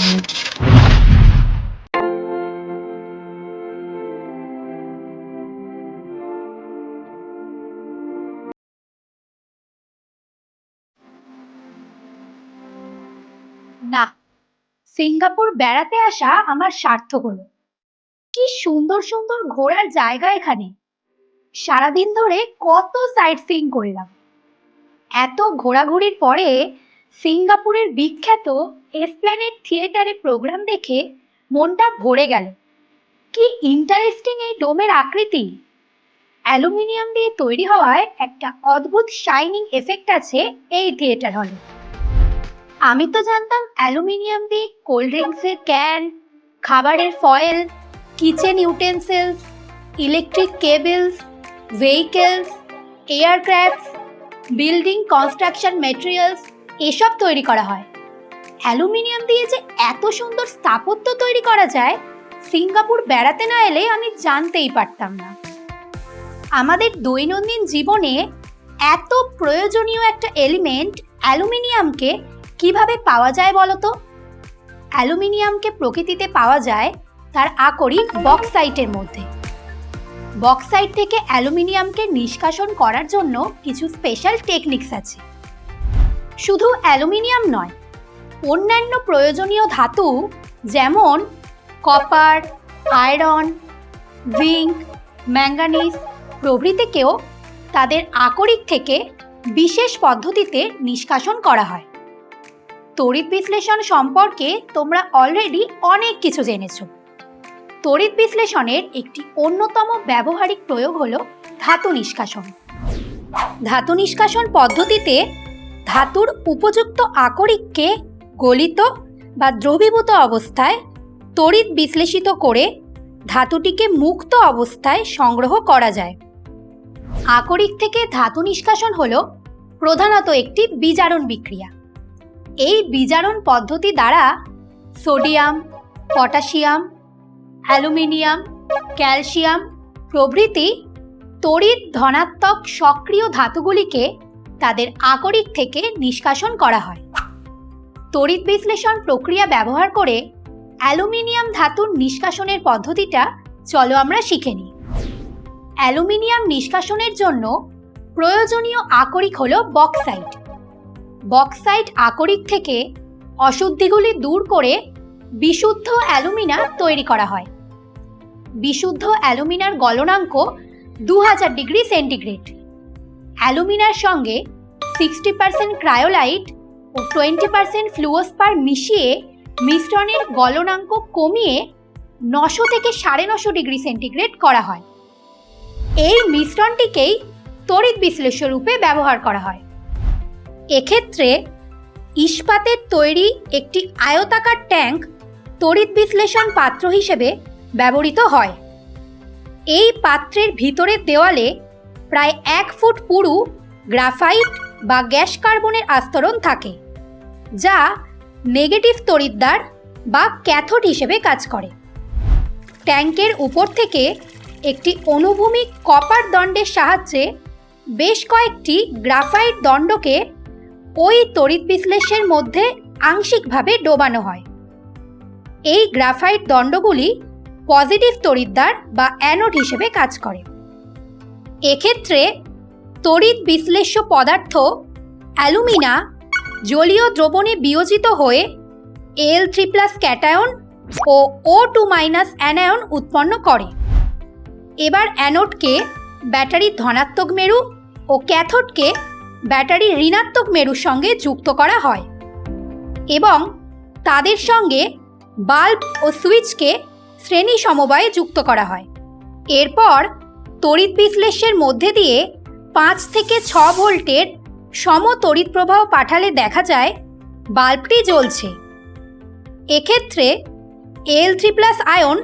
না, সিঙ্গাপুর বেড়াতে আসা আমার সার্থক হলো। কি সুন্দর সুন্দর ঘোরার জায়গা এখানে। সারাদিন ধরে কত সাইট সিইং করলাম। এত ঘোরাঘুরির পরে সিঙ্গাপুরের বিখ্যাত এসপ্ল্যানেড থিয়েটারে প্রোগ্রাম দেখে মনটা ভরে গেল। কি ইন্টারেস্টিং এই ডোমের আকৃতি। অ্যালুমিনিয়াম দিয়ে তৈরি হওয়ায় একটা অদ্ভুত শাইনিং এফেক্ট আছে এই থিয়েটার হলে। আমি তো জানতাম অ্যালুমিনিয়াম দিয়ে কোল্ড ড্রিঙ্কসের ক্যান, খাবারের foil, kitchen utensils, electric cables, vehicles, aircrafts, building construction materials এসব তৈরি করা হয়। অ্যালুমিনিয়াম দিয়ে যে এত সুন্দর স্থাপত্য তৈরি করা যায়, সিঙ্গাপুর বেড়াতে না এলে আমি জানতেই পারতাম না। আমাদের দৈনন্দিন জীবনে এত প্রয়োজনীয় একটা এলিমেন্ট অ্যালুমিনিয়ামকে কিভাবে পাওয়া যায় বলতো? অ্যালুমিনিয়ামকে প্রকৃতিতে পাওয়া যায় তার আকরিক বক্সাইটের মধ্যে। বক্সাইট থেকে অ্যালুমিনিয়ামকে নিষ্কাশন করার জন্য কিছু স্পেশাল টেকনিক্স আছে। শুধু অ্যালুমিনিয়াম নয়, অন্যান্য প্রয়োজনীয় ধাতু যেমন কপার, আয়রন, জিঙ্ক, ম্যাঙ্গানিজ প্রভৃতিকেও তাদের আকরিক থেকে বিশেষ পদ্ধতিতে নিষ্কাশন করা হয়। তড়িৎ বিশ্লেষণ সম্পর্কে তোমরা অলরেডি অনেক কিছু জেনেছো। তড়িৎ বিশ্লেষণের একটি অন্যতম ব্যবহারিক প্রয়োগ হলো ধাতু নিষ্কাশন। ধাতু নিষ্কাশন পদ্ধতিতে ধাতুর উপযুক্ত আকরিককে গলিত বা দ্রবীভূত অবস্থায় তড়িৎ বিশ্লেষিত করে ধাতুটিকে মুক্ত অবস্থায় সংগ্রহ করা যায়। আকরিক থেকে ধাতু নিষ্কাশন হলো প্রধানত একটি বিজারণ বিক্রিয়া। এই বিজারণ পদ্ধতি দ্বারা সোডিয়াম, পটাশিয়াম, অ্যালুমিনিয়াম, ক্যালসিয়াম প্রভৃতি তড়িৎ ধনাত্মক সক্রিয় ধাতুগুলিকে তাদের আকরিক থেকে নিষ্কাশন করা হয়। তড়িৎ বিশ্লেষণ প্রক্রিয়া ব্যবহার করে অ্যালুমিনিয়াম ধাতুর নিষ্কাশনের পদ্ধতিটা চলো আমরা শিখে নিই। অ্যালুমিনিয়াম নিষ্কাশনের জন্য প্রয়োজনীয় আকরিক হলো বক্সাইট। বক্সাইট আকরিক থেকে অশুদ্ধিগুলি দূর করে বিশুদ্ধ অ্যালুমিনা তৈরি করা হয়। বিশুদ্ধ অ্যালুমিনার গলনাঙ্ক 2000 ডিগ্রি সেন্টিগ্রেড। অ্যালুমিনার সঙ্গে 60% ক্রায়োলাইট ও 20% ফ্লুওস্পার মিশিয়ে মিশ্রণের গলনাঙ্ক কমিয়ে 900 থেকে 950 ডিগ্রি সেন্টিগ্রেড করা হয়। এই মিশ্রণটিকেই তড়িৎ বিশ্লেষ্য রূপে ব্যবহার করা হয়। এক্ষেত্রে ইস্পাতের তৈরি একটি আয়তাকার ট্যাঙ্ক তড়িৎ বিশ্লেষণ পাত্র হিসেবে ব্যবহৃত হয়। এই পাত্রের ভিতরের দেওয়ালে প্রায় 1 ফুট পুরু গ্রাফাইট বা গ্যাস কার্বনের আস্তরণ থাকে, যা নেগেটিভ তড়িৎদ্বার বা ক্যাথোড হিসেবে কাজ করে। ট্যাঙ্কের উপর থেকে একটি অনুভূমিক কপার দণ্ডের সাহায্যে বেশ কয়েকটি গ্রাফাইট দণ্ডকে ওই তড়িৎ বিশ্লেষ্যের মধ্যে আংশিকভাবে ডোবানো হয়। এই গ্রাফাইট দণ্ডগুলি পজিটিভ তড়িৎদ্বার বা অ্যানোড হিসেবে কাজ করে। এক্ষেত্রে তড়িৎ বিশ্লেষ্য পদার্থ অ্যালুমিনা জলীয় দ্রবণে বিয়োজিত হয়ে Al3+ ক্যাটায়ন ও O2- অ্যানায়ন উৎপন্ন করে। এবার অ্যানোডকে ব্যাটারির ধনাত্মক মেরু ও ক্যাথোডকে ব্যাটারির ঋণাত্মক মেরুর সঙ্গে যুক্ত করা হয় এবং তাদের সঙ্গে বাল্ব ও সুইচকে শ্রেণী সমবায়ে যুক্ত করা হয়। এরপর তড়িৎ বিশ্লেষ্যের মধ্যে দিয়ে 5 থেকে 6 ভোল্টের সম তড়িৎ প্রবাহ পাঠালে দেখা যায় বাল্বটি জ্বলছে। এক্ষেত্রে Al3+ আয়ন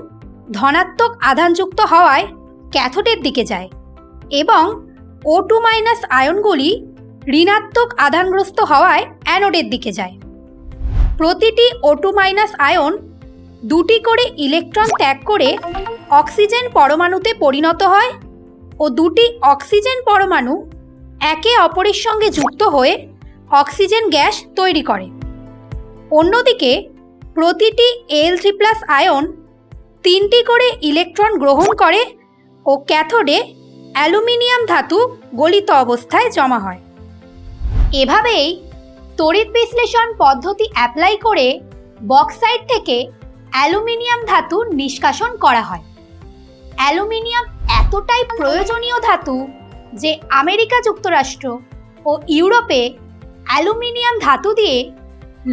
ধনাত্মক আধানযুক্ত হওয়ায় ক্যাথোডের দিকে যায় এবং O2- আয়নগুলি ঋণাত্মক আধানগ্রস্ত হওয়ায় অ্যানোডের দিকে যায়। প্রতিটি O2- আয়ন 2টি করে ইলেকট্রন ত্যাগ করে অক্সিজেন পরমাণুতে পরিণত হয় ও 2টি অক্সিজেন পরমাণু একে অপরের সঙ্গে যুক্ত হয়ে অক্সিজেন গ্যাস তৈরি করে। অন্যদিকে প্রতিটি Al3+ আয়ন 3টি করে ইলেকট্রন গ্রহণ করে ও ক্যাথোডে অ্যালুমিনিয়াম ধাতু গলিত অবস্থায় জমা হয়। এভাবেই তড়িৎ বিশ্লেষণ পদ্ধতি অ্যাপ্লাই করে বক্সাইট থেকে অ্যালুমিনিয়াম ধাতু নিষ্কাশন করা হয়। অ্যালুমিনিয়াম এতটাই প্রয়োজনীয় ধাতু যে আমেরিকা যুক্তরাষ্ট্র ও ইউরোপে অ্যালুমিনিয়াম ধাতু দিয়ে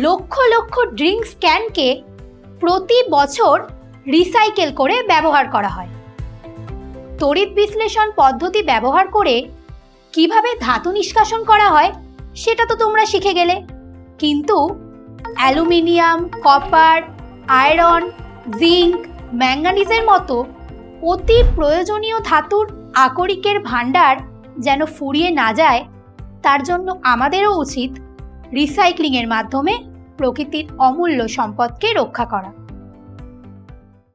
লক্ষ লক্ষ ড্রিঙ্কস ক্যানকে প্রতি বছর রিসাইকেল করে ব্যবহার করা হয়। তড়িৎ বিশ্লেষণ পদ্ধতি ব্যবহার করে কিভাবে ধাতু নিষ্কাশন করা হয় সেটা তো তোমরা শিখে গেলে, কিন্তু অ্যালুমিনিয়াম, কপার, আয়রন, জিঙ্ক, ম্যাঙ্গানিজের মতো অতি প্রয়োজনীয় ধাতুর আকরিকের ভাণ্ডার যেন ফুরিয়ে না যায়, তার জন্য আমাদেরও উচিত রিসাইক্লিংয়ের মাধ্যমে প্রকৃতির অমূল্য সম্পদকে রক্ষা করা।